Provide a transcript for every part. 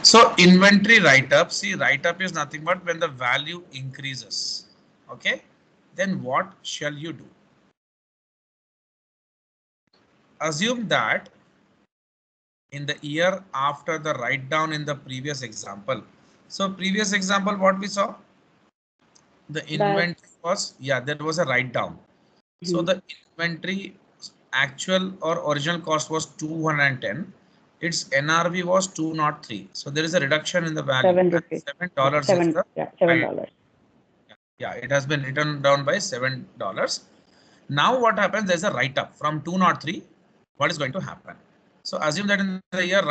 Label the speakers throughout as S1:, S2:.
S1: So inventory write up, see write up is nothing but when the value increases. Okay, then what shall you do? Assume that in the year after the write down in the previous example. So previous example, what we saw, the
S2: That.
S1: inventory was, yeah, there was a write down. So
S2: Mhm.
S1: the inventory actual or original cost was 210. Its NRV was 203. So there is a reduction in the value and
S2: ₹7. Yeah,
S1: $7 is
S2: seven.
S1: the
S2: Yeah,
S1: right.
S2: $7.
S1: Yeah, it has been written down by $7. Now what happens? There's a write up from 203. What is going to happen? So assume that in the year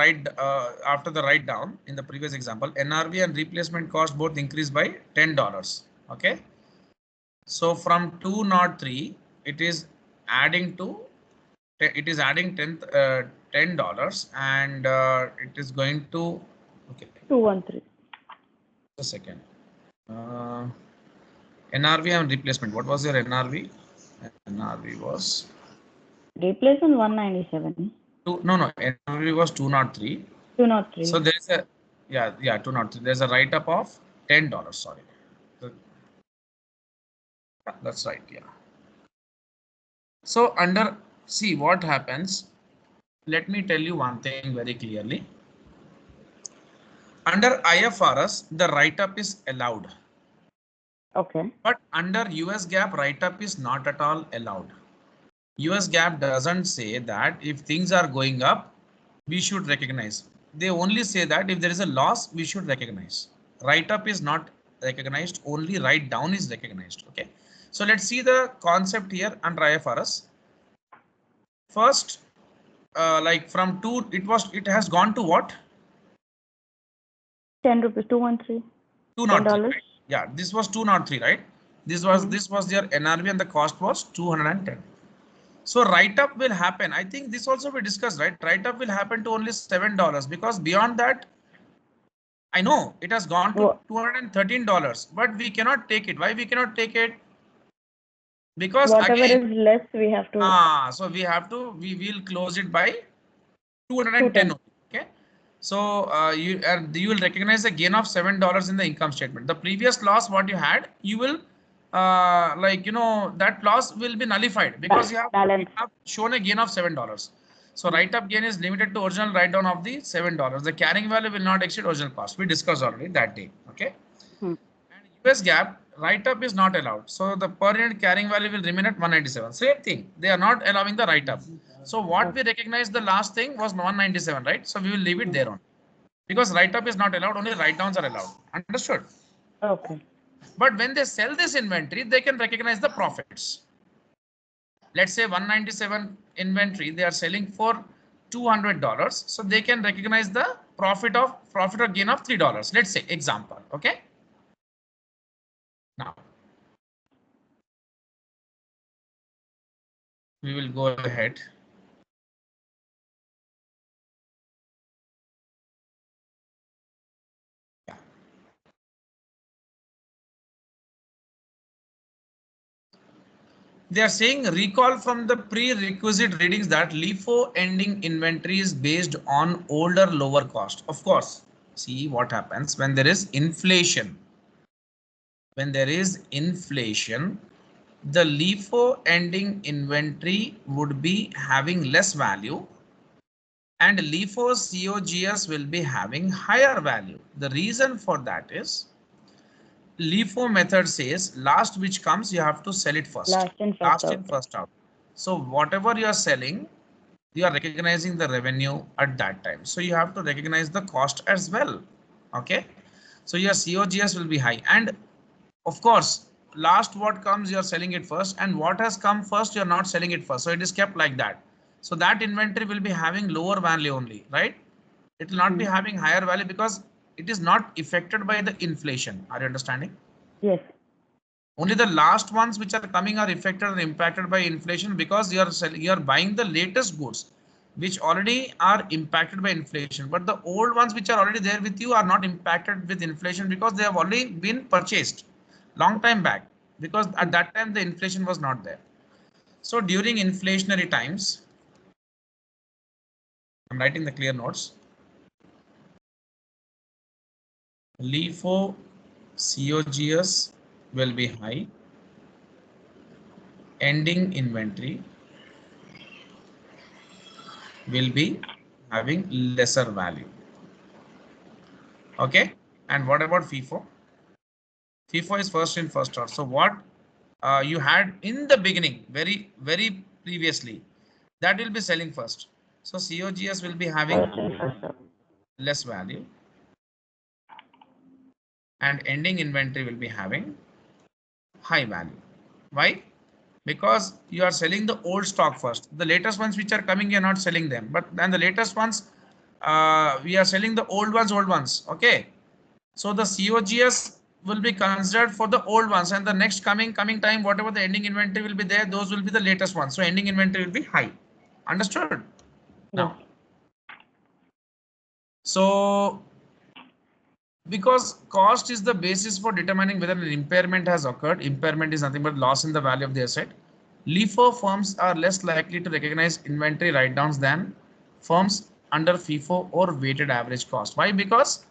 S1: after the write down in the previous example, NRV and replacement cost both increased by $10. Okay. So from 203, it is adding to it is adding $10 and it is going to, okay,
S2: 213.
S1: a second. Uh, NRV and replacement. What was your NRV? NRV was
S2: Replacement 197.
S1: two. No, no. NRV was 203. So
S2: 203.
S1: there is a, yeah, 203. There's a write up of $10. Sorry, that's right. Yeah. So under, see what happens. Let me tell you one thing very clearly. Under IFRS, the write up is allowed.
S2: Okay.
S1: But under US GAAP, write up is not at all allowed. US GAAP doesn't say that if things are going up, we should recognize. They only say that if there is a loss, we should recognize. Write up is not recognized, only write down is recognized. Okay. So let's see the concept here under IFRS. First, like from two, it has gone to what?
S2: ₹10. 213.
S1: $203,
S2: $10.
S1: right? Yeah, this was 203, right? This was their NRV and the cost was 210. So write up will happen. I think this also we discussed, right? Write up will happen to only $7 because beyond that, I know it has gone to
S2: Wha-
S1: $213, but we cannot take it. Why we cannot take it? Because
S2: Whatever
S1: again,
S2: is less, we have to
S1: so we will close it by 210
S2: 210.
S1: only. Okay. So you will recognize a gain of $7 in the income statement. The previous loss what you had, you will that loss will be nullified because you
S2: Balance.
S1: have shown a gain of $7. So write up gain is limited to original write down of the $7. The carrying value will not exceed original cost. We discussed already that day. Okay.
S2: Hmm.
S1: And US GAAP write up is not allowed. So the per unit carrying value will remain at 197. Same thing. They are not allowing the write up. So what we
S2: Okay.
S1: recognize the last thing was 197, right? So we will leave it
S2: Hmm.
S1: there on because write up is not allowed. Only write downs are allowed. Understood?
S2: Okay.
S1: But when they sell this inventory, they can recognize the profits. Let's say 197 inventory, they are selling for $200. So they can recognize the profit or gain of $3. Let's say example. Okay. Now we will go ahead. They are saying recall from the prerequisite readings that LIFO ending inventory is based on older lower cost. Of course, see what happens when there is inflation. When there is inflation, the LIFO ending inventory would be having less value and LIFO COGS will be having higher value. The reason for that is LIFO method says last which comes, you have to sell it first.
S2: Last in, first
S1: Last in,
S2: out.
S1: first out. So whatever you are selling, you are recognizing the revenue at that time. So you have to recognize the cost as well. Okay. So your COGS will be high. And of course, last what comes, you are selling it first. And what has come first, you are not selling it first. So it is kept like that. So that inventory will be having lower value only, right? It will not be
S2: Hmm.
S1: having higher value because it is not affected by the inflation. Are you understanding?
S2: Yes.
S1: Only the last ones which are coming are affected or impacted by inflation because you are buying the latest goods which already are impacted by inflation. But the old ones which are already there with you are not impacted with inflation because they have already been purchased long time back because
S2: Hmm.
S1: at that time the inflation was not there. So during inflationary times, I'm writing the clear notes. LIFO COGS will be high. Ending inventory will be having lesser value. Okay. And what about FIFO? FIFO is first in first out. So what you had in the beginning, very previously, that will be selling first. So COGS will be having less value, and ending inventory will be having high value. Why? Because you are selling the old stock first. The latest ones which are coming, you are not selling them. But then the latest ones, we are selling the old ones. Okay. So the COGS will be considered for the old ones, and the next coming time, whatever the ending inventory will be there, those will be the latest ones. So ending inventory will be high. Understood?
S2: Yes.
S1: Now, so because cost is the basis for determining whether an impairment has occurred. Impairment is nothing but loss in the value of the asset. LIFO firms are less likely to recognize inventory write-downs than firms under FIFO or weighted average cost. Why? Because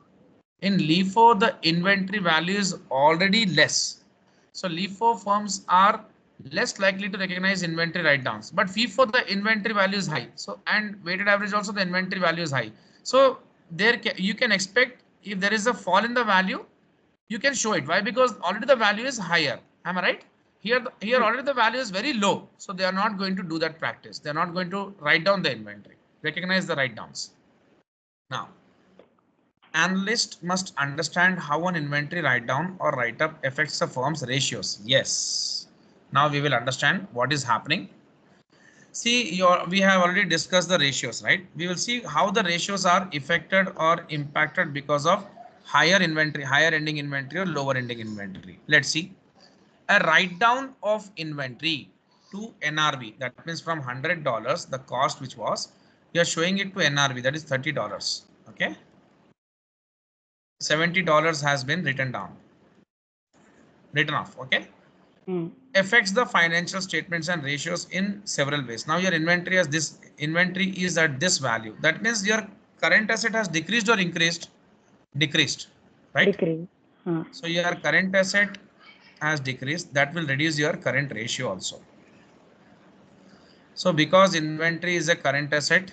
S1: in LIFO, the inventory value is already less. So LIFO firms are less likely to recognize inventory write-downs. But FIFO, the inventory value is high. So, and weighted average also, the inventory value is high. So there you can expect if there is a fall in the value, you can show it. Why? Because already the value is higher. Am I right? Here already the value is very low. So they are not going to do that practice. They are not going to write down the inventory, recognize the write-downs. Now, analyst must understand how an inventory write-down or write-up affects the firm's ratios. Yes. Now we will understand what is happening. See, we have already discussed the ratios, right? We will see how the ratios are affected or impacted because of higher inventory, higher ending inventory or lower ending inventory. Let's see. A write-down of inventory to NRV, that means from $100, the cost which was, you are showing it to NRV, that is $30. Okay. $70 has been written off. Okay. Affects the financial statements and ratios in several ways. Now your inventory is at this value. That means your current asset has decreased or increased? Decreased, right?
S2: Decrease.
S1: So your current asset has decreased. That will reduce your current ratio also. So because inventory is a current asset,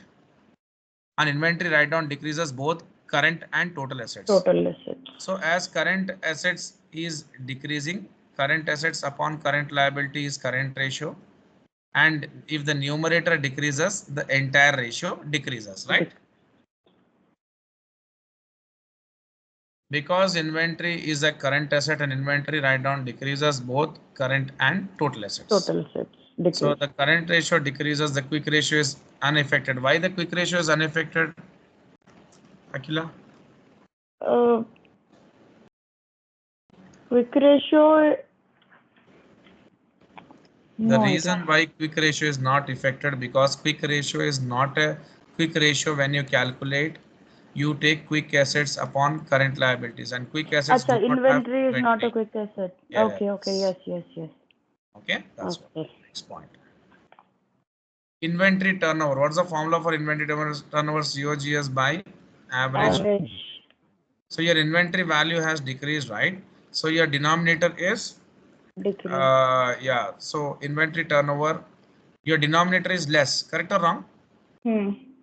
S1: an inventory write down decreases both current and total assets.
S2: Total assets.
S1: So as current assets is decreasing, current assets upon current liability is current ratio. And if the numerator decreases, the entire ratio decreases, right? Because inventory is a current asset and inventory write down decreases both current and total assets.
S2: Total assets decrease.
S1: So the current ratio decreases, the quick ratio is unaffected. Why the quick ratio is unaffected, Akila?
S2: Quick ratio.
S1: The reason why quick ratio is not affected, because quick ratio is not a quick ratio. When you calculate, you take quick assets upon current liabilities, and quick assets do not have
S2: inventory is not a
S1: inventory.
S2: quick asset.
S1: Yes.
S2: Okay. Yes.
S1: Okay, that's
S2: Okay.
S1: what. Next point. Inventory turnover. What's the formula for inventory turnover? COGS by average. So your inventory value has decreased, right? So your denominator is
S2: decreased.
S1: yeah. So inventory turnover, your denominator is less. Correct or wrong?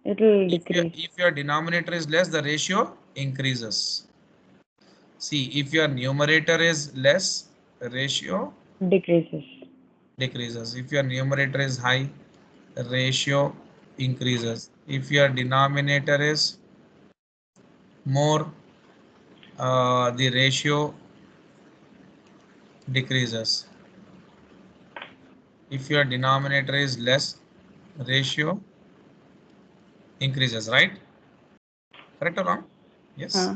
S2: It will decrease.
S1: If your denominator is less, the ratio increases. See, if your numerator is less, the ratio decreases. If your numerator is high, the ratio increases. If your denominator is more, the ratio decreases. If your denominator is less, ratio increases, right? Correct or wrong? Yes.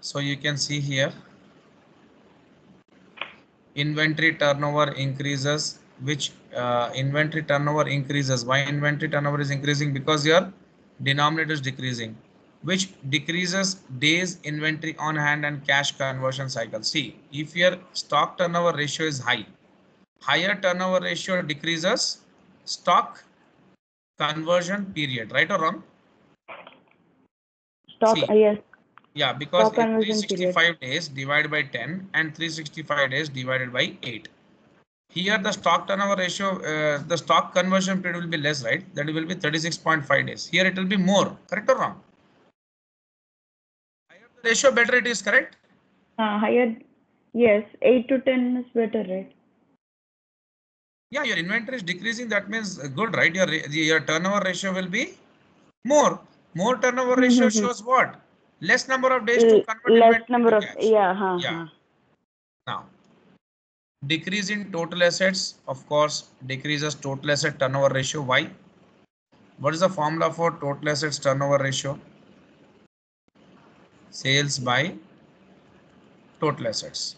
S1: So you can see here, inventory turnover increases. Which inventory turnover increases? Why inventory turnover is increasing? Because your denominator is decreasing, which decreases days inventory on hand and cash conversion cycle. See, if your stock turnover ratio is high, higher turnover ratio decreases stock conversion period, right or wrong?
S2: Stock,
S1: See,
S2: yes.
S1: yeah, because
S2: Stock conversion period.
S1: 365 days divided by 10 and 365 days divided by 8. Here the stock turnover ratio, the stock conversion period will be less, right? That will be 36.5 days. Here it will be more, correct or wrong? Higher the ratio, better it is, correct?
S2: Higher, yes. 8 to 10 is better, right?
S1: Yeah, your inventory is decreasing. That means good, right? Your turnover ratio will be more. More turnover ratio shows what? Less number of days to convert
S2: Less
S1: inventory
S2: number
S1: to
S2: of,
S1: cash.
S2: yeah,
S1: Yeah. Now, decrease in total assets, of course, decreases total asset turnover ratio. Why? What is the formula for total assets turnover ratio? Sales by total assets.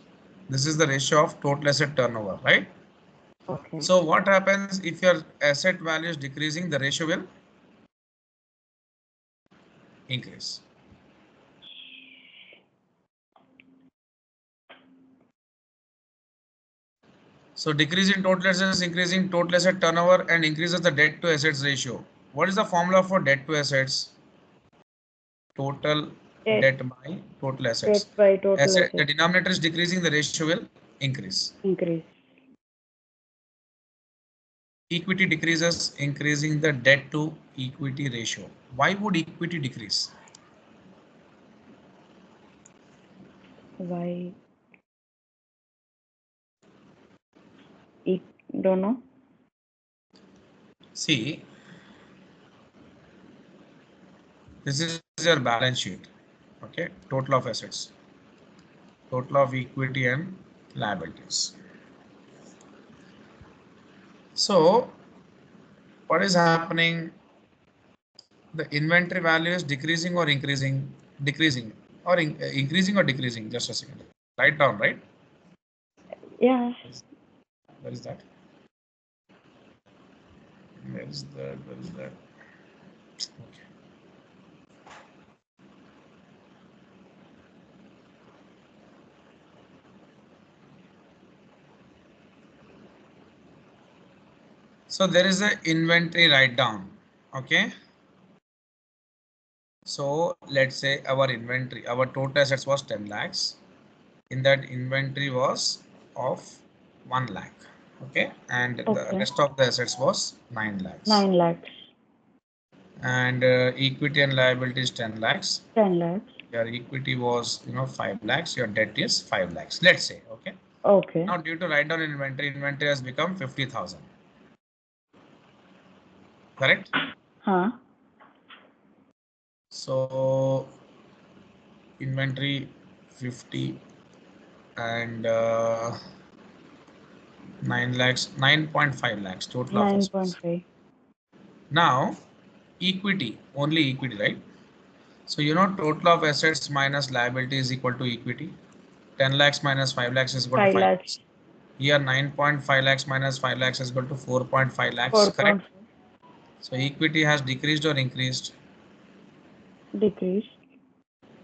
S1: This is the ratio of total asset turnover, right?
S2: Okay.
S1: So what happens if your asset value is decreasing? The ratio will increase. So decrease in total assets, increasing total asset turnover, and increases the debt to assets ratio. What is the formula for debt to assets? Total
S2: Debt,
S1: debt by total assets.
S2: debt by total
S1: Asset, the
S2: assets.
S1: denominator is decreasing, the ratio will increase.
S2: Increase.
S1: Equity decreases, increasing the debt to equity ratio. Why would equity decrease?
S2: Why? It, don't know.
S1: See, this is your balance sheet. Okay, total of assets, total of equity and liabilities. So what is happening? The inventory value is decreasing or increasing? Decreasing or increasing or decreasing? Just a second. Write down, right?
S2: Yeah.
S1: Where is that? Where is that? Where is that? Okay. So there is a inventory write down. Okay. So let's say our inventory, our total assets was 10 lakhs. In that inventory was of 1 lakh. Okay. And the
S2: Okay.
S1: rest of the assets was 9 lakhs.
S2: 9 lakhs.
S1: And equity and liability is 10 lakhs.
S2: 10 lakhs.
S1: Your equity was 5 lakhs, your debt is 5 lakhs, let's say. Okay.
S2: Okay.
S1: Now due to write down inventory has become 50,000, correct?
S2: Huh?
S1: So inventory 50 and 9 lakhs, 9.5 lakhs total of assets.
S2: 9.5.
S1: Now equity, only equity, right? So total of assets minus liability is equal to equity. 10 lakhs minus 5 lakhs is equal to
S2: 5
S1: 5
S2: lakhs.
S1: lakhs. Here 9.5 lakhs minus 5 lakhs is equal to 4.5 lakhs, correct?
S2: 4.5.
S1: So equity has decreased or increased?
S2: Decreased.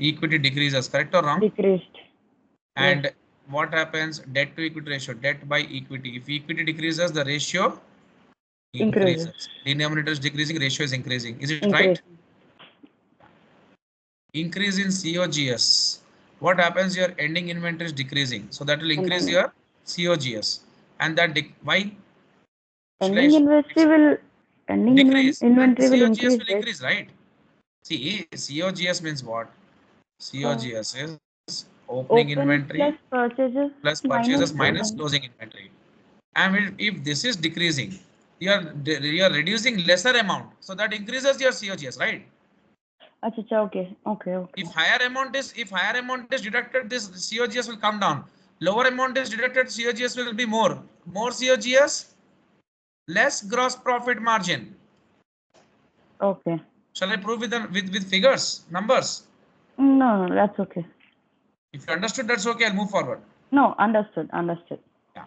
S1: Equity decreases, correct or wrong?
S2: Decreased. Yes.
S1: And what happens? Debt to equity ratio, debt by equity. If equity decreases, the ratio
S2: Increases.
S1: increases. Denominator is decreasing, ratio is increasing. Is it right?
S2: Increase.
S1: Increase in COGS. What happens? Your ending inventory is decreasing. So that will increase
S2: Ending.
S1: your COGS. And that why? Should I
S2: Ending inventory will. Ending
S1: decrease? And
S2: inventory will
S1: COGS
S2: increase,
S1: will
S2: right?
S1: increase, right? See, COGS means what?
S2: Uh,
S1: COGS is opening
S2: Open plus
S1: inventory
S2: purchases
S1: plus
S2: minus
S1: purchases minus
S2: closing.
S1: closing inventory. And if this is decreasing, you are reducing lesser amount, so that increases your COGS, right?
S2: Acha, okay. Okay. Okay.
S1: If higher amount is deducted, this COGS will come down. Lower amount is deducted, COGS will be more. More COGS, less gross profit margin.
S2: Okay.
S1: Shall I prove with figures, numbers?
S2: No, no, that's okay.
S1: If you understood, that's okay. I'll move forward.
S2: No, understood. Understood.
S1: Yeah.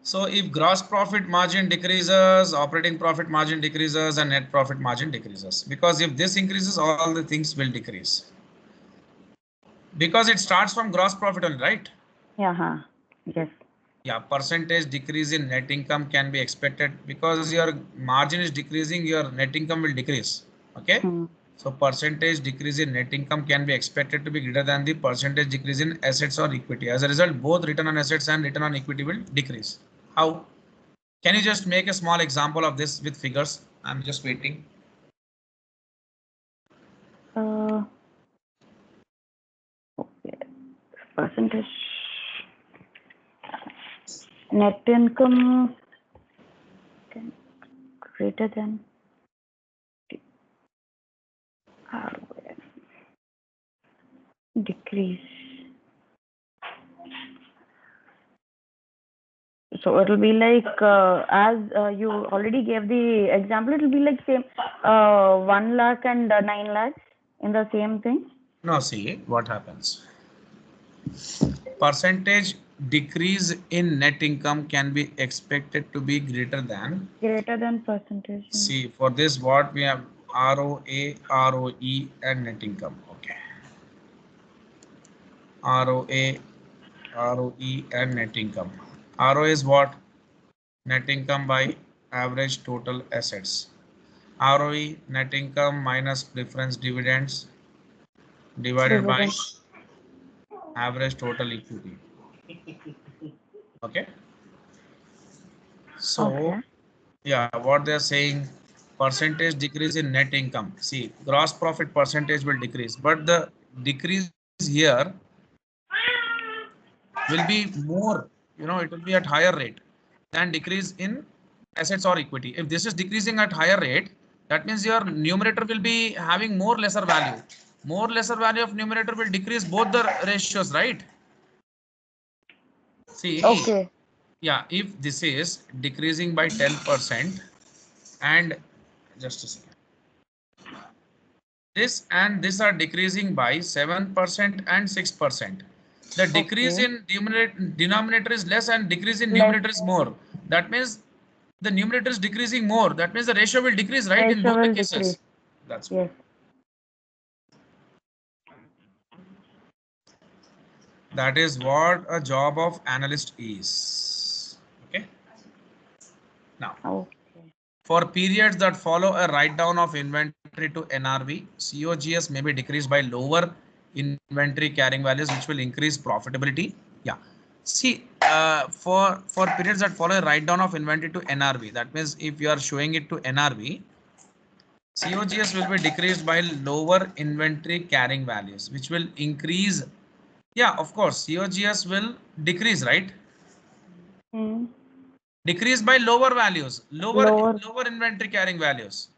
S1: So if gross profit margin decreases, operating profit margin decreases, and net profit margin decreases. Because if this increases, all the things will decrease. Because it starts from gross profit only, right?
S2: Yeah. Huh. Yes.
S1: Yeah, percentage decrease in net income can be expected because your margin is decreasing, your net income will decrease. Okay.
S2: Hmm.
S1: So percentage decrease in net income can be expected to be greater than the percentage decrease in assets or equity. As a result, both return on assets and return on equity will decrease. How? Can you just make a small example of this with figures? I'm just waiting.
S2: Uh, okay. Percentage. Net income can greater than ROI. Decrease. So it will be like as you already gave the example, it will be like same 1 lakh and 9 lakhs in the same thing.
S1: Now see what happens. Percentage decrease in net income can be expected to be greater than.
S2: Greater than percentage.
S1: See, for this what we have ROA, ROE and net income. Okay. ROA, ROE and net income. ROA is what? Net income by average total assets. ROE, net income minus preference dividends divided by
S2: Dividend.
S1: average total equity. Okay. So
S2: Okay.
S1: yeah, what they're saying, percentage decrease in net income. See, gross profit percentage will decrease, but the decrease here will be more, it will be at higher rate than decrease in assets or equity. If this is decreasing at higher rate, that means your numerator will be having more lesser value. More lesser value of numerator will decrease both the ratios, right? See,
S2: Okay.
S1: yeah, if this is decreasing by 10% and just a second. This and this are decreasing by 7% and 6%. The decrease
S2: Okay.
S1: in denominator is less and decrease in
S2: Less
S1: numerator is more. That means the numerator is decreasing more. That means the ratio will decrease, right, in
S2: ratio
S1: both the
S2: will decrease.
S1: cases. That's what.
S2: Yes.
S1: That is what a job of analyst is. Okay. Now,
S2: Okay.
S1: for periods that follow a write down of inventory to NRV, COGS may be decreased by lower inventory carrying values, which will increase profitability. Yeah. See, for periods that follow a write down of inventory to NRV, that means if you are showing it to NRV, COGS will be decreased by lower inventory carrying values, which will increase. Yeah, of course, COGS will decrease, right?
S2: Hmm.
S1: Decrease by lower values,
S2: Lower
S1: lower inventory carrying values.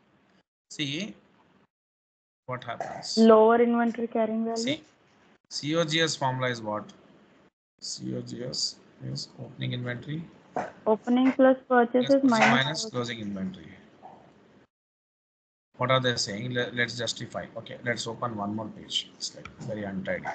S1: See what happens.
S2: lower inventory carrying value.
S1: See, COGS formula is what? COGS is opening inventory
S2: Opening plus
S1: plus
S2: purchases
S1: purchase
S2: minus
S1: minus
S2: closing.
S1: closing inventory. What are they saying? Let's justify. Okay, let's open one more page. It's like very untidy.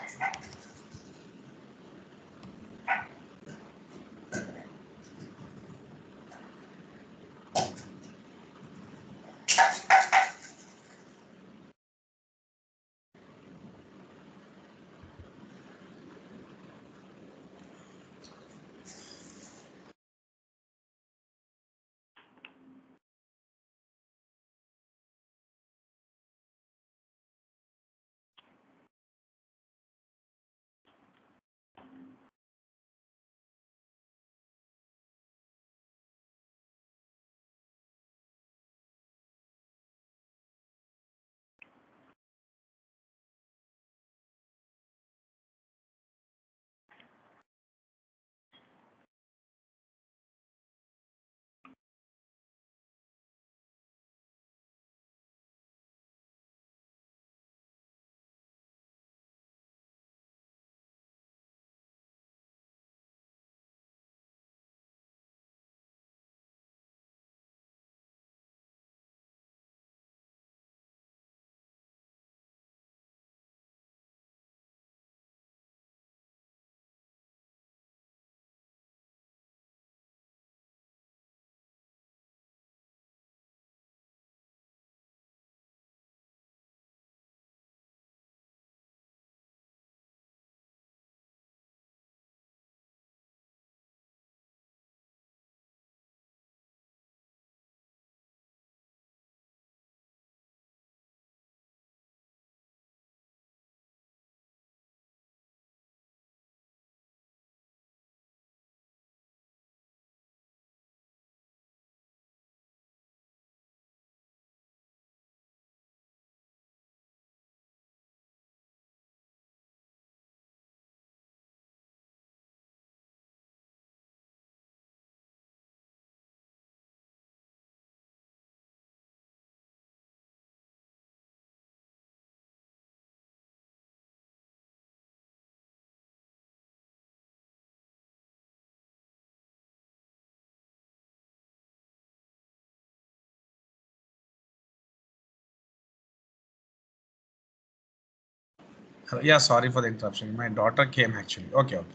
S1: Yeah, sorry for the interruption. My daughter came actually. Okay, okay.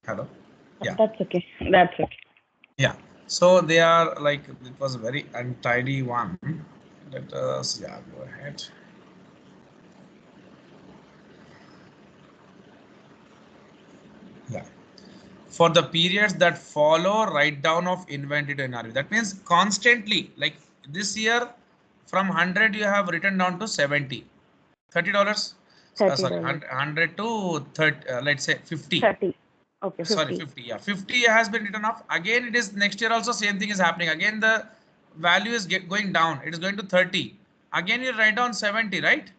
S1: Hello. Yeah,
S2: That's okay. That's okay.
S1: yeah. So they are like, it was a very untidy one. Let us, yeah, go ahead. Yeah. For the periods that follow write down of inventory to NRV. That means constantly, like this year from 100 you have written down to 70. $30. Sorry,
S2: $30.
S1: 100 to 30, let's say 50.
S2: 30. Okay,
S1: Sorry,
S2: 50.
S1: 50. Yeah, 50 has been written off. Again, it is next year also same thing is happening. Again, the value is going down. It is going to 30. Again, you write down 70, right?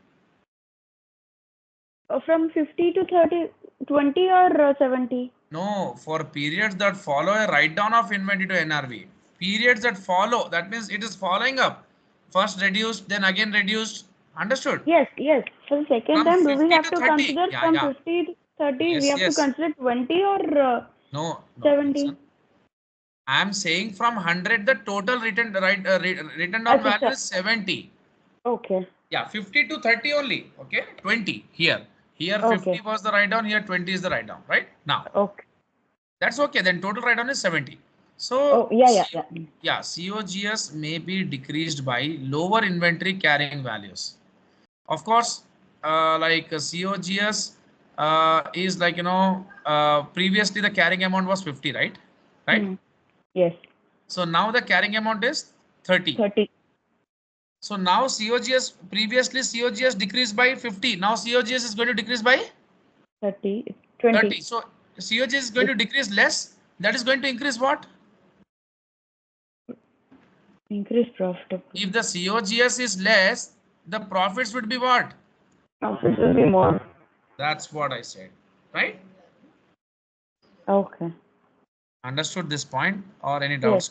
S2: From 50 to 30, 20 or 70?
S1: No, for periods that follow a write down of inventory to NRV. Periods that follow, that means it is following up. First reduced, then again reduced. Understood?
S2: Yes, yes. For the second
S1: From
S2: time, do we
S1: 50
S2: have
S1: to
S2: to
S1: 30.
S2: consider
S1: Yeah,
S2: from
S1: yeah.
S2: 50 to 30, we
S1: Yes,
S2: have to
S1: yes.
S2: consider 20 or
S1: No, no.
S2: 70?
S1: Listen. I am saying from 100, the total written down
S2: Acha,
S1: value
S2: acha.
S1: is 70.
S2: Okay,
S1: Yeah, 50 to 30 only. Okay, 20 here. Here 50
S2: okay,
S1: was the write down. Here 20 is the write down. Right now,
S2: okay.
S1: that's okay. Then total write down is 70.
S2: Oh,
S1: So
S2: yeah, yeah, yeah.
S1: Yeah, COGS may be decreased by lower inventory carrying values. Of course, like COGS is like, previously the carrying amount was 50, right? Right.
S2: Hmm. Yes,
S1: So now the carrying amount is 30.
S2: 30,
S1: So now COGS, previously COGS decreased by 50. Now COGS is going to decrease by
S2: 30, 20.
S1: 30. So COGS is going to decrease less. That is going to increase what?
S2: Increase profitability.
S1: If the COGS is less, the profits would be what?
S2: Profit will be more.
S1: That's what I said. Right?
S2: Okay.
S1: Understood this point or any
S2: Yes.
S1: doubts?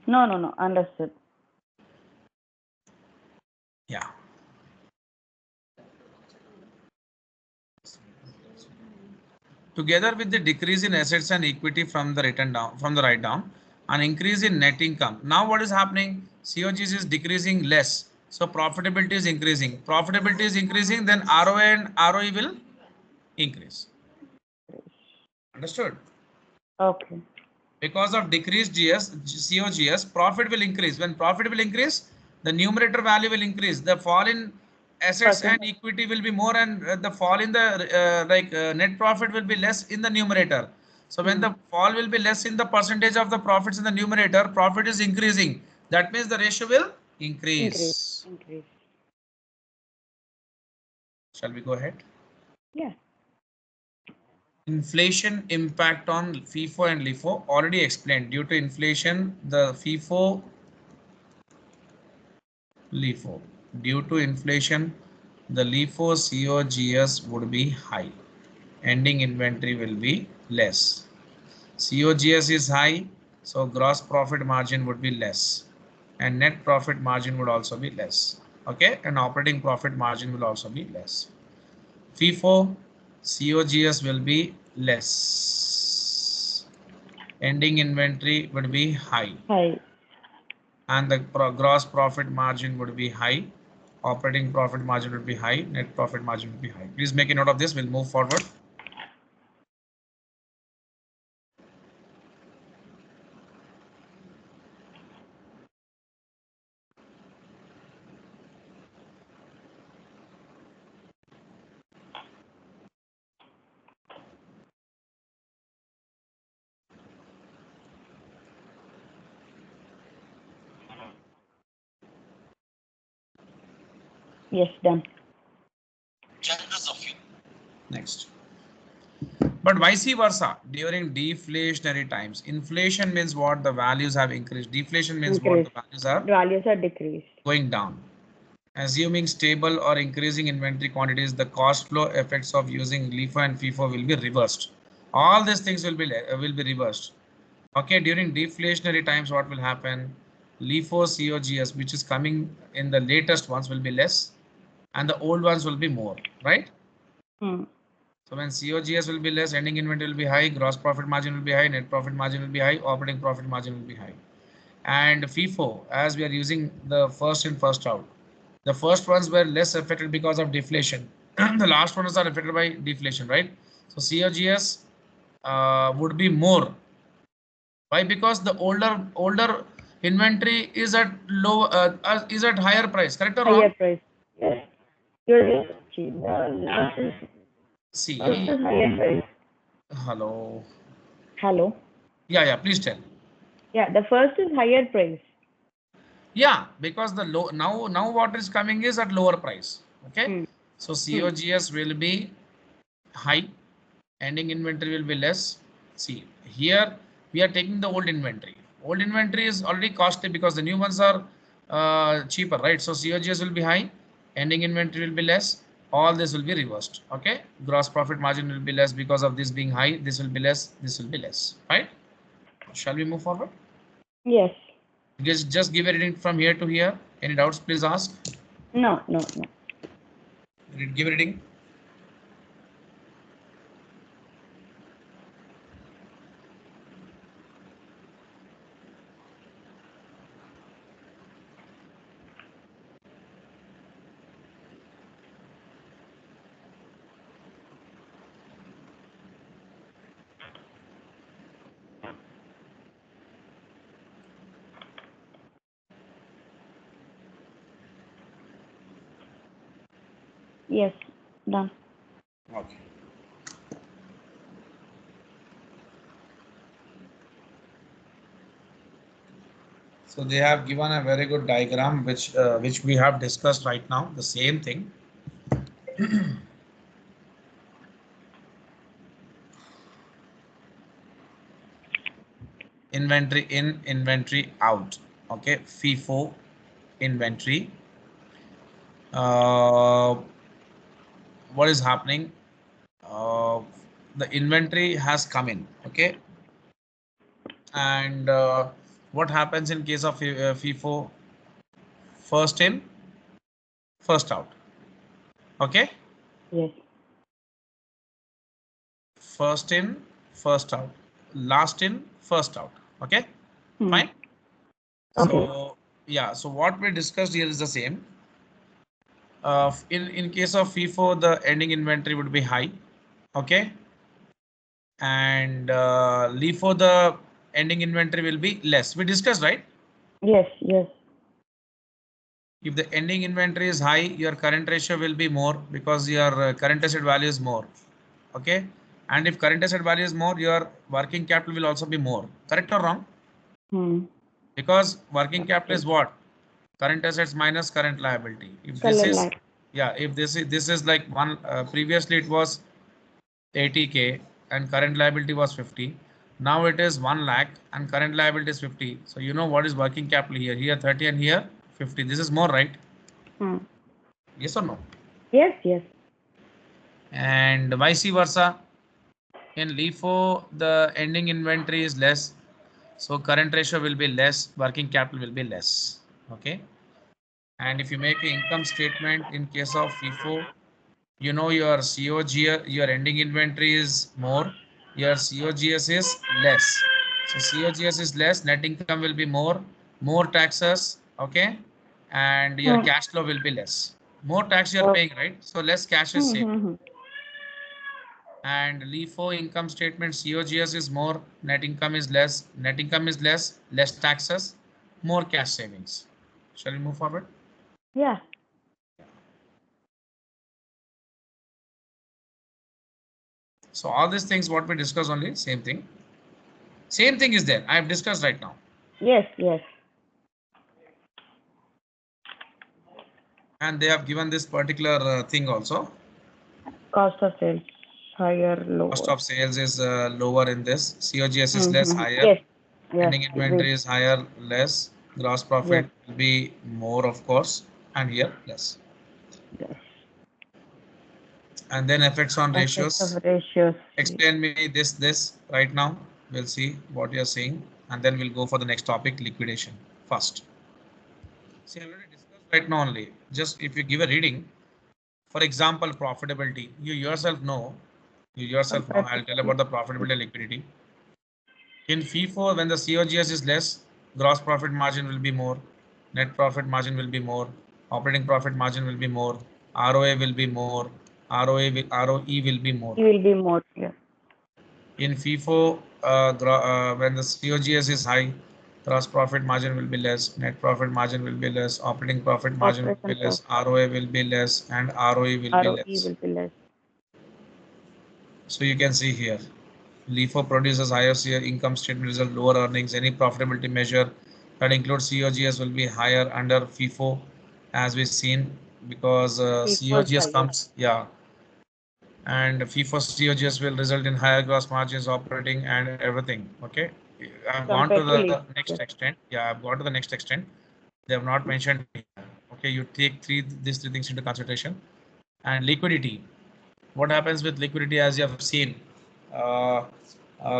S2: No, no, no. Understood.
S1: Yeah. Together with the decrease in assets and equity from the write down, an increase in net income. Now what is happening? COGS is decreasing less. So profitability is increasing. Profitability is increasing, then ROA and ROE will increase. Understood?
S2: Okay.
S1: Because of decreased COGS, profit will increase. When profit will increase, the numerator value will increase. The fall in assets and
S2: Percent.
S1: equity will be more, and the fall in the net profit will be less in the numerator. So when
S2: Hmm.
S1: the fall will be less in the percentage of the profits in the numerator, profit is increasing. That means the ratio will
S2: Increase.
S1: increase.
S2: Increase.
S1: Shall we go ahead?
S2: Yeah.
S1: Inflation impact on FIFO and LIFO already explained. Due to inflation, the FIFO LIFO. Due to inflation, the LIFO COGS would be high. Ending inventory will be less. COGS is high, so gross profit margin would be less. And net profit margin would also be less. Okay, and operating profit margin will also be less. FIFO COGS will be less. Ending inventory would be high.
S2: High.
S1: And the gross profit margin would be high, operating profit margin would be high, net profit margin would be high. Please make a note of this. We'll move forward.
S2: Yes, done.
S1: Next. But vice versa, during deflationary times, inflation means what? The values have increased. Deflation means what?
S2: Increase.
S1: The values are
S2: Values are decreased.
S1: going down. Assuming stable or increasing inventory quantities, the cost flow effects of using LIFO and FIFO will be reversed. All these things will be reversed. Okay, during deflationary times, what will happen? LIFO COGS, which is coming in the latest ones, will be less, and the old ones will be more, right?
S2: Hmm.
S1: So when COGS will be less, ending inventory will be high, gross profit margin will be high, net profit margin will be high, operating profit margin will be high. And FIFO, as we are using the first in first out, the first ones were less affected because of deflation. The last ones are affected by deflation, right? So COGS would be more. Why? Because the older inventory is at low is at higher price. Correct or
S2: Higher
S1: wrong?
S2: price. Yes. You're cheap. Last is
S1: See,
S2: higher price.
S1: hello.
S2: Hello.
S1: Yeah, please tell.
S2: Yeah, the first is higher price.
S1: Yeah, because the low now what is coming is at lower price. Okay,
S2: Hmm.
S1: so
S2: Hmm.
S1: COGS will be high, ending inventory will be less. See, here we are taking the old inventory. Old inventory is already costly because the new ones are cheaper, right? So COGS will be high, ending inventory will be less. All this will be reversed. Okay, gross profit margin will be less because of this being high. This will be less. This will be less. Right? Shall we move forward?
S2: Yes.
S1: Just give a reading from here to here. Any doubts? Please ask.
S2: No, no, no.
S1: Give a reading.
S2: Yes. Done.
S1: Okay. So they have given a very good diagram which we have discussed right now. The same thing. Inventory in, inventory out. Okay, FIFO inventory. Uh, what is happening? Uh, the inventory has come in. Okay, and what happens in case of FIFO? First in, first out. Okay,
S2: Yes.
S1: first in, first out. Last in, first out. Okay,
S2: Hmm.
S1: fine.
S2: Okay.
S1: So yeah, so what we discussed here is the same. In case of FIFO, the ending inventory would be high. Okay, and LIFO, the ending inventory will be less. We discussed, right?
S2: Yes, yes.
S1: If the ending inventory is high, your current ratio will be more because your current asset value is more. Okay, and if current asset value is more, your working capital will also be more. Correct or wrong?
S2: Hmm.
S1: Because working capital
S2: Okay.
S1: is what? Current assets minus current liability. If this
S2: Color
S1: is,
S2: light.
S1: yeah, if this is like one, previously it was 80K and current liability was 50. Now it is 1 lakh and current liability is 50. So you know what is working capital here? Here 30 and here 50. This is more, right?
S2: Hmm.
S1: Yes or no?
S2: Yes, yes.
S1: And vice versa. In LIFO, the ending inventory is less. So current ratio will be less, working capital will be less. Okay. And if you make an income statement in case of FIFO, you know your COGS, your ending inventory is more, your COGS is less. So COGS is less, net income will be more taxes, okay, and your
S2: Hmm.
S1: cash flow will be less. More tax you are
S2: Okay.
S1: paying, right? So less cash is
S2: Hmm.
S1: saved.
S2: Hmm. Hmm.
S1: And LIFO income statement, COGS is more, net income is less, less taxes, more cash savings. Shall we move forward?
S2: Yeah.
S1: So all these things what we discuss only same thing. Same thing is there. I have discussed right now.
S2: Yes, yes.
S1: And they have given this particular thing also.
S2: Cost of sales. Higher,
S1: Cost
S2: lower.
S1: of sales is lower in this. COGS is
S2: Hmm.
S1: less,
S2: Hmm.
S1: higher.
S2: Yes. Yes.
S1: Ending
S2: Wait.
S1: inventory is higher, less. Gross
S2: Yes.
S1: profit will be more, of course, and here less.
S2: Yes.
S1: And then effects on
S2: Effect
S1: ratios.
S2: of ratios.
S1: Explain me this right now. We'll see what you're saying, and then we'll go for the next topic, liquidation. First. See, I already discussed right now only. Just if you give a reading, for example, profitability, you yourself know, I'll tell about the profitability and liquidity. In FIFO, when the COGS is less, gross profit margin will be more, net profit margin will be more, operating profit margin will be more, ROA will be more, ROE will be more.
S2: It will be more. Yeah.
S1: In FIFO, when the COGS is high, gross profit margin will be less, net profit margin will be less, operating profit margin will be
S2: Operation
S1: less,
S2: profit.
S1: ROA will be less, and ROE will be
S2: ROE
S1: less.
S2: will be less.
S1: So you can see here, LIFO produces higher income statement result, lower earnings. Any profitability measure that includes COGS will be higher under FIFO, as we've seen, because
S2: FIFO is
S1: COGS
S2: higher.
S1: comes, yeah, and FIFO COGS will result in higher gross margins, operating, and everything. Okay, I've gone to
S2: Compared to
S1: the
S2: LIFO.
S1: next
S2: Yes.
S1: extent. Yeah, I've gone to the next extent. They have not mentioned here. Okay, you take these three things into consideration. And liquidity. What happens with liquidity, as you have seen, uh,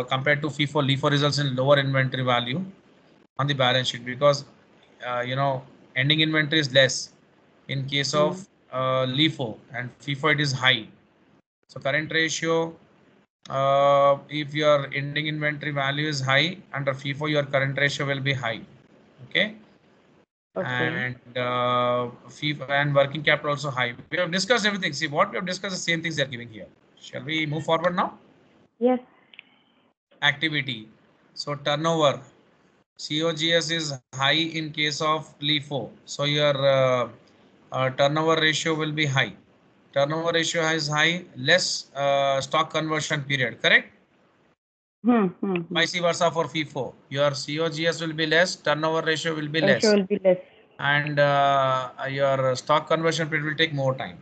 S1: compared to FIFO, LIFO results in lower inventory value on the balance sheet because ending inventory is less in case
S2: Hmm.
S1: of LIFO, and FIFO it is high. So current ratio, if your ending inventory value is high, under FIFO your current ratio will be high. Okay,
S2: Okay.
S1: and FIFO and working capital also high. We have discussed everything. See what we have discussed, the same things they are giving here. Shall we move forward now?
S2: Yes.
S1: Activity. So turnover. COGS is high in case of LIFO. So your turnover ratio will be high. Turnover ratio is high, less stock conversion period. Correct?
S2: Hmm. Hmm. Hmm.
S1: Vice versa for FIFO. Your COGS will be less, turnover ratio will be
S2: Ratio
S1: less,
S2: will be less.
S1: and your stock conversion period will take more time.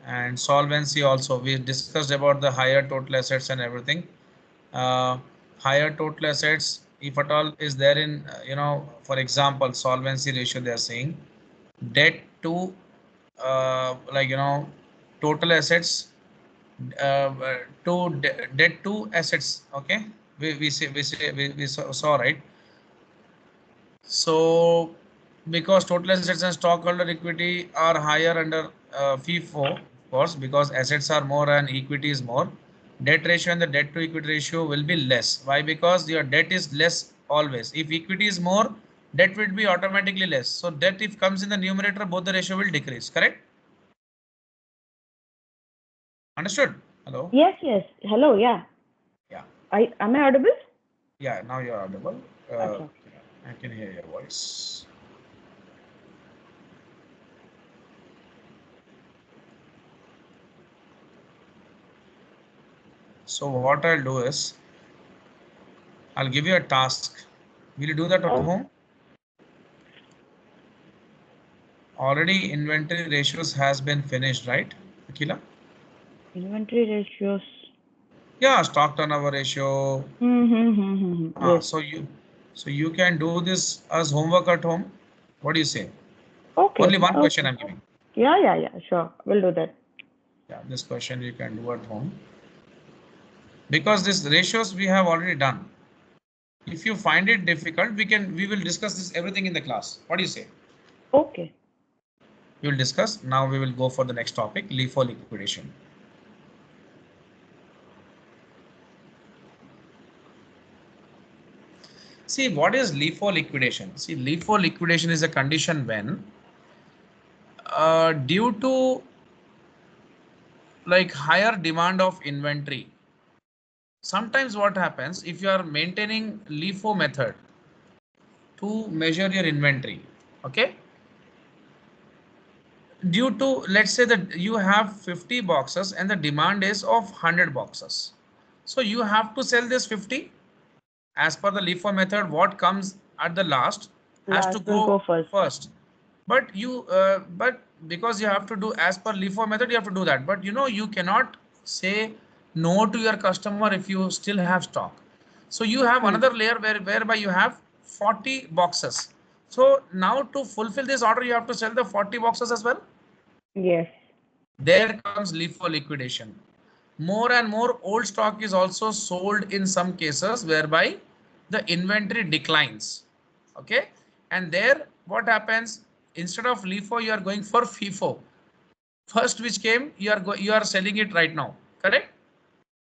S1: And solvency also. We discussed about the higher total assets and everything. Uh, Higher total assets, if at all, is there in, for example, solvency ratio, they are saying debt to, total assets to debt to assets. Okay, we saw right. So because total assets and stockholder equity are higher under FIFO, of course, because assets are more and equity is more, debt ratio and the debt to equity ratio will be less. Why? Because your debt is less always. If equity is more, debt will be automatically less. So debt, if comes in the numerator, both the ratio will decrease. Correct? Understood? Hello?
S2: Yes. Yes. Hello. Yeah.
S1: Yeah.
S2: Am I audible?
S1: Yeah. Now you're audible.
S2: Okay.
S1: I can hear your voice. So what I'll do is, I'll give you a task. Will you do that at
S2: Oh,
S1: home? Already inventory ratios has been finished, right, Akila?
S2: inventory ratios.
S1: Yeah, stock turnover ratio.
S2: Hmm. Hmm. Hmm. Hmm. Hmm.
S1: Ah,
S2: Yes.
S1: so you can do this as homework at home. What do you say? Only
S2: Okay.
S1: one question
S2: Okay.
S1: I'm giving.
S2: Yeah. Yeah. Yeah. Sure. We'll do that.
S1: Yeah, this question you can do at home because these ratios we have already done. If you find it difficult, we will discuss this everything in the class. What do you say?
S2: Okay.
S1: We will discuss. Now we will go for the next topic, LIFO liquidation. See, what is LIFO liquidation? See, LIFO liquidation is a condition when, due to like higher demand of inventory, sometimes what happens if you are maintaining LIFO method to measure your inventory, okay? Due to, let's say that you have 50 boxes and the demand is of 100 boxes. So you have to sell this 50 as per the LIFO method. What comes at the last has to
S2: Last will
S1: go
S2: go first.
S1: first. But because you have to do as per LIFO method, you have to do that. But you cannot say no to your customer if you still have stock. So you have
S2: Hmm.
S1: another layer whereby you have 40 boxes. So now to fulfill this order, you have to sell the 40 boxes as well.
S2: Yes.
S1: There comes LIFO liquidation. More and more old stock is also sold in some cases whereby the inventory declines. Okay, and there what happens, instead of LIFO you are going for FIFO. First which came, you are selling it right now. Correct?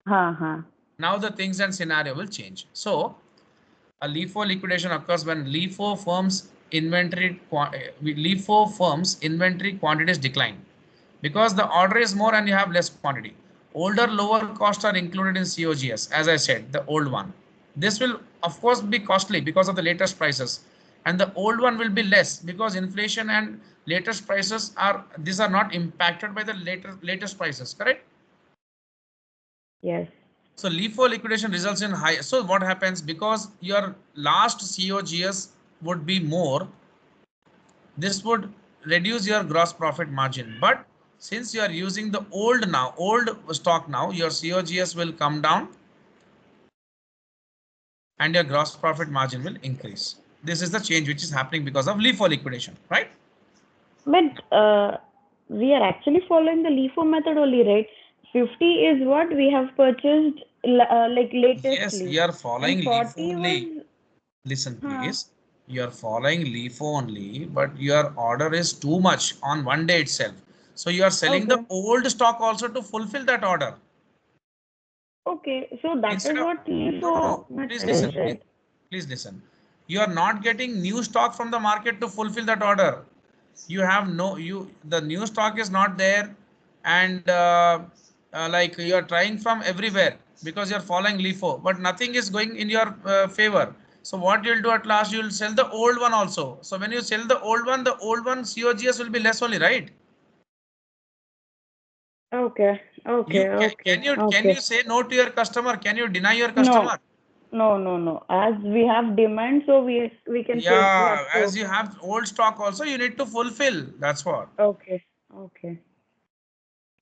S2: Ha ha.
S1: Now the things and scenario will change. So a LIFO liquidation occurs when LIFO firms inventory quantities decline. because the order is more and you have less quantity. Older lower costs are included in COGS, as I said, the old one. This will of course be costly because of the latest prices, and the old one will be less because inflation and latest prices are, these are not impacted by the latest prices, correct?
S2: Yes.
S1: So LIFO liquidation results in high. So what happens, because your last COGS would be more, this would reduce your gross profit margin. But since you are using the old stock now, your COGS will come down and your gross profit margin will increase. This is the change which is happening because of LIFO liquidation, right?
S2: But we are actually following the LIFO method only, right? 50 is what we have purchased like
S1: Yes,
S2: latestly,
S1: you are
S2: and
S1: following LIFO
S2: 40
S1: only.
S2: was.
S1: Listen,
S2: Huh.
S1: please. You are following LIFO only, but your order is too much on one day itself. So you are selling the
S2: Okay.
S1: old stock also to fulfill that order.
S2: Okay. So that
S1: Instead
S2: is
S1: of,
S2: what
S1: no, no, no,
S2: LIFO
S1: please
S2: method
S1: listen,
S2: is,
S1: please,
S2: right?
S1: please listen. You are not getting new stock from the market to fulfill that order. You have no, the new stock is not there, and like you are trying from everywhere because you are following LIFO, but nothing is going in your favor. So what you'll do at last, you will sell the old one also. So when you sell the old one COGS will be less only, right?
S2: Okay.
S1: You
S2: Okay.
S1: can
S2: Okay.
S1: you
S2: Okay.
S1: say no to your customer? Can you deny your
S2: No.
S1: customer?
S2: No. No. No. As we have demand, so we can say we
S1: Yeah,
S2: have
S1: as
S2: to.
S1: you have old stock also, you need to fulfill. That's what.
S2: Okay. Okay.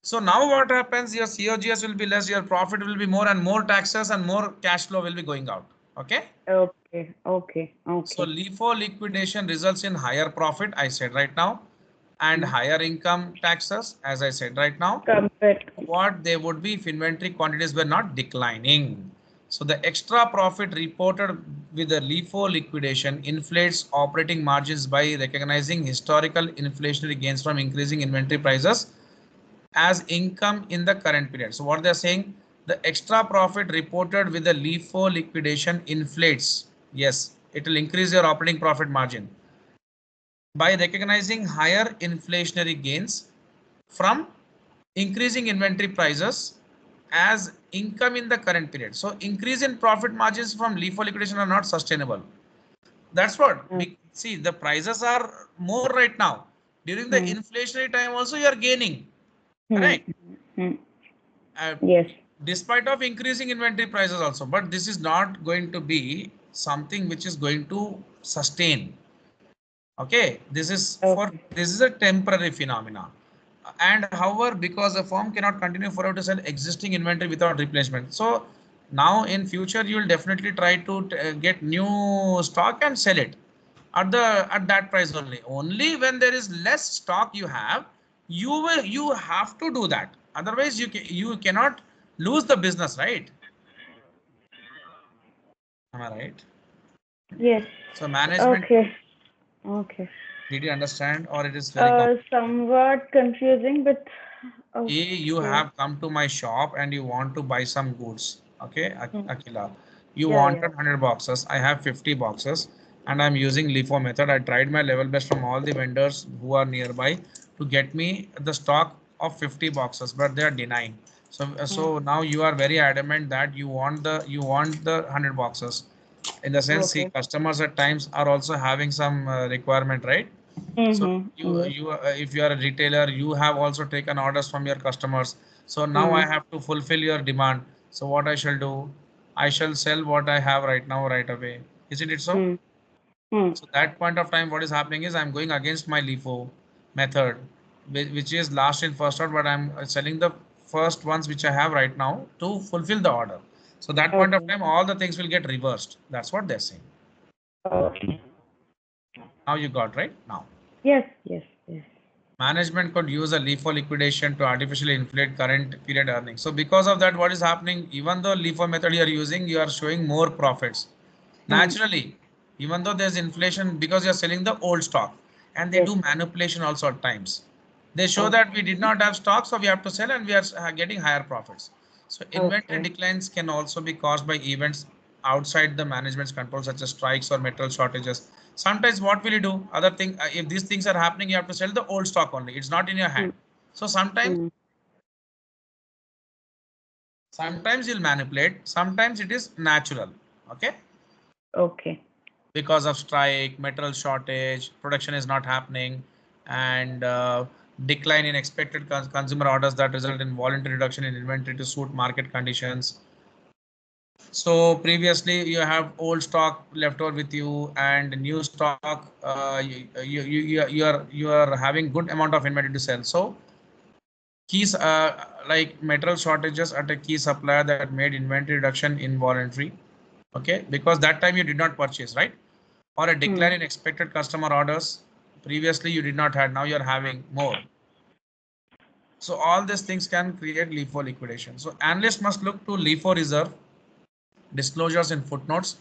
S1: So now what happens? Your COGS will be less, your profit will be more, and more taxes and more cash flow will be going out. Okay.
S2: Okay. Okay.
S1: So
S2: Okay.
S1: LIFO liquidation results in higher profit, I said right now, and
S2: Hmm.
S1: higher income taxes, as I said right now.
S2: Compared.
S1: What they would be if inventory quantities were not declining. So the extra profit reported with the LIFO liquidation inflates operating margins by recognizing historical inflationary gains from increasing inventory prices as income in the current period. So what they're saying, the extra profit reported with the LIFO liquidation inflates. Yes, it will increase your operating profit margin by recognizing higher inflationary gains from increasing inventory prices as income in the current period. So increase in profit margins from LIFO liquidation are not sustainable. That's what. See, the prices are more right now. During the
S2: Hmm.
S1: inflationary time also you are gaining.
S2: Hmm.
S1: Correct.
S2: Hmm.
S1: Uh,
S2: Yes.
S1: Despite of increasing inventory prices also, but this is not going to be something which is going to sustain. Okay,
S2: Okay.
S1: this is a temporary phenomena, and however, because a firm cannot continue forever to sell existing inventory without replacement, so now in future you will definitely try to get new stock and sell it at the at that price only. Only when there is less stock you have, you have to do that. Otherwise, you cannot lose the business, right? Am I right?
S2: Yes.
S1: So management,
S2: Okay. Okay.
S1: did you understand, or it is very complex?
S2: Somewhat confusing, but
S1: You
S2: okay.
S1: have come to my shop and you want to buy some goods. Okay,
S2: Hmm.
S1: Akila, you
S2: Yeah. Yeah.
S1: wanted 100 boxes. I have 50 boxes and I'm using LIFO method. I tried my level best from all the vendors who are nearby to get me the stock of 50 boxes, but they are denying.
S2: Hmm.
S1: So now you are very adamant that you want the 100 boxes. In the sense, see,
S2: Okay.
S1: customers at times are also having some requirement, right? So
S2: Mm-hmm. Yes.
S1: if you are a retailer, you have also taken orders from your customers. So now I
S2: Hmm.
S1: have to fulfill your demand. So what I shall do, I shall sell what I have right now right away. Isn't it so?
S2: Hmm. Hmm.
S1: So that point of time, what is happening is I'm going against my LIFO method, which is last in first out, but I'm selling the first ones which I have right now to fulfill the order. So that point of
S2: Okay.
S1: time, all the things will get reversed. That's what they're saying.
S2: Okay.
S1: Now you got right now.
S2: Yes. Yes. Yes.
S1: Management could use a LIFO liquidation to artificially inflate current period earnings. So because of that, what is happening? Even though LIFO method you are using, you are showing more profits.
S2: Hmm.
S1: Naturally, even though there's inflation because you're selling the old stock, and they
S2: Yes.
S1: do manipulation also at times. They show that we did
S2: Okay.
S1: not have stock, so we have to sell and we are getting higher profits. So inventory
S2: Okay.
S1: declines can also be caused by events outside the management's control, such as strikes or metal shortages. Sometimes what will you do? Other thing, if these things are happening, you have to sell the old stock only. It's not in your
S2: Hmm.
S1: hand. So sometimes you'll manipulate, sometimes it is natural. Okay.
S2: Okay.
S1: Because of strike, material shortage, production is not happening, and decline in expected consumer orders that result in voluntary reduction in inventory to suit market conditions. So previously you have old stock left over with you and new stock, you are having good amount of inventory to sell. So keys like material shortages at a key supplier that made inventory reduction involuntary. Okay, because that time you did not purchase, right? Or a decline in expected customer orders. Previously you did not have, now you're having more. So all these things can create LIFO liquidation. So analysts must look to LIFO reserve disclosures and footnotes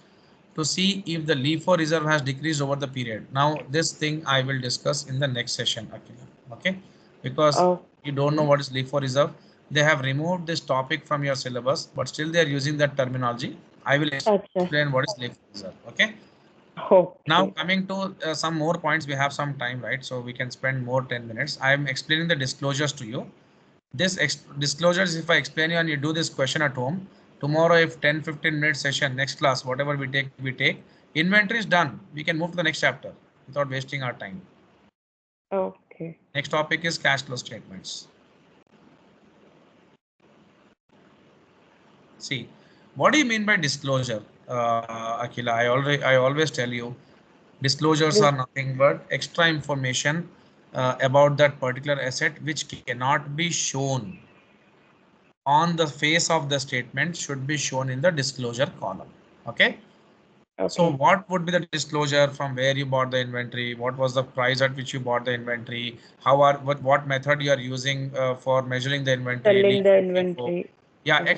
S1: to see if the LIFO reserve has decreased over the period. Now this thing I will discuss in the next session, Akila. Okay, because
S2: Oh.
S1: you don't know what is LIFO reserve. They have removed this topic from your syllabus, but still they are using that terminology. I will
S2: Acha.
S1: explain what is LIFO reserve. Okay. Now
S2: Okay.
S1: coming to some more points, we have some time, right? So we can spend more 10 minutes. I am explaining the disclosures to you. This disclosures, if I explain you and you do this question at home, tomorrow if 10-15 minute session, next class, whatever we take, inventory is done. We can move to the next chapter without wasting our time.
S2: Okay.
S1: Next topic is cash flow statements. See, what do you mean by disclosure, Akila? I always tell you, disclosures
S2: This.
S1: are nothing but extra information about that particular asset which cannot be shown on the face of the statement, should be shown in the disclosure column. Okay. So
S2: Okay.
S1: what would be the disclosure from where you bought the inventory? What was the price at which you bought the inventory? What method you are using for measuring the inventory?
S2: Selling the
S1: LIFO, FIFO.
S2: inventory.
S1: Yeah,
S2: Yeah.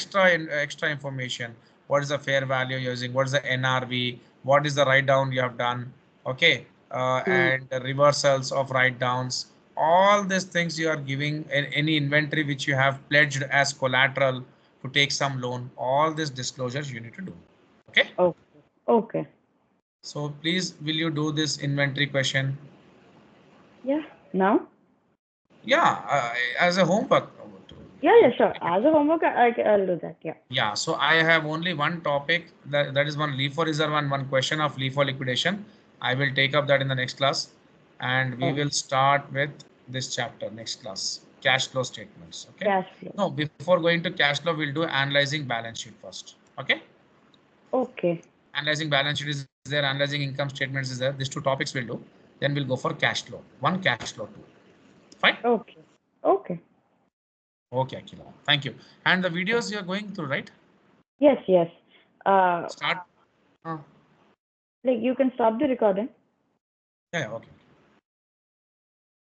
S1: extra information. What is the fair value you're using? What is the NRV? What is the write down you have done? Okay, and the reversals of write downs. All these things you are giving any inventory which you have pledged as collateral to take some loan. All these disclosures you need to do. Okay.
S2: Okay. Okay.
S1: So please, will you do this inventory question?
S2: Yeah. Now?
S1: Yeah, as a homework.
S2: Yeah, yeah, sure. As a homework, I'll do that. Yeah.
S1: Yeah, so I have only one topic, that is one LIFO reserve and one question of LIFO liquidation. I will take up that in the next class, and we
S2: Oh,
S1: will start with this chapter next class, cash flow statements. Okay.
S2: cash flow.
S1: No, before going to cash flow, we'll do analyzing balance sheet first. Okay.
S2: Okay.
S1: Analyzing balance sheet is there, analyzing income statements is there. These two topics we'll do. Then we'll go for cash flow. One, cash flow two. Fine.
S2: Okay. Okay.
S1: Okay, Akila. Thank you. And the videos you're going through, right?
S2: Yes, yes. Uh,
S1: Start. Uh,
S2: like you can stop the recording.
S1: yeah, okay.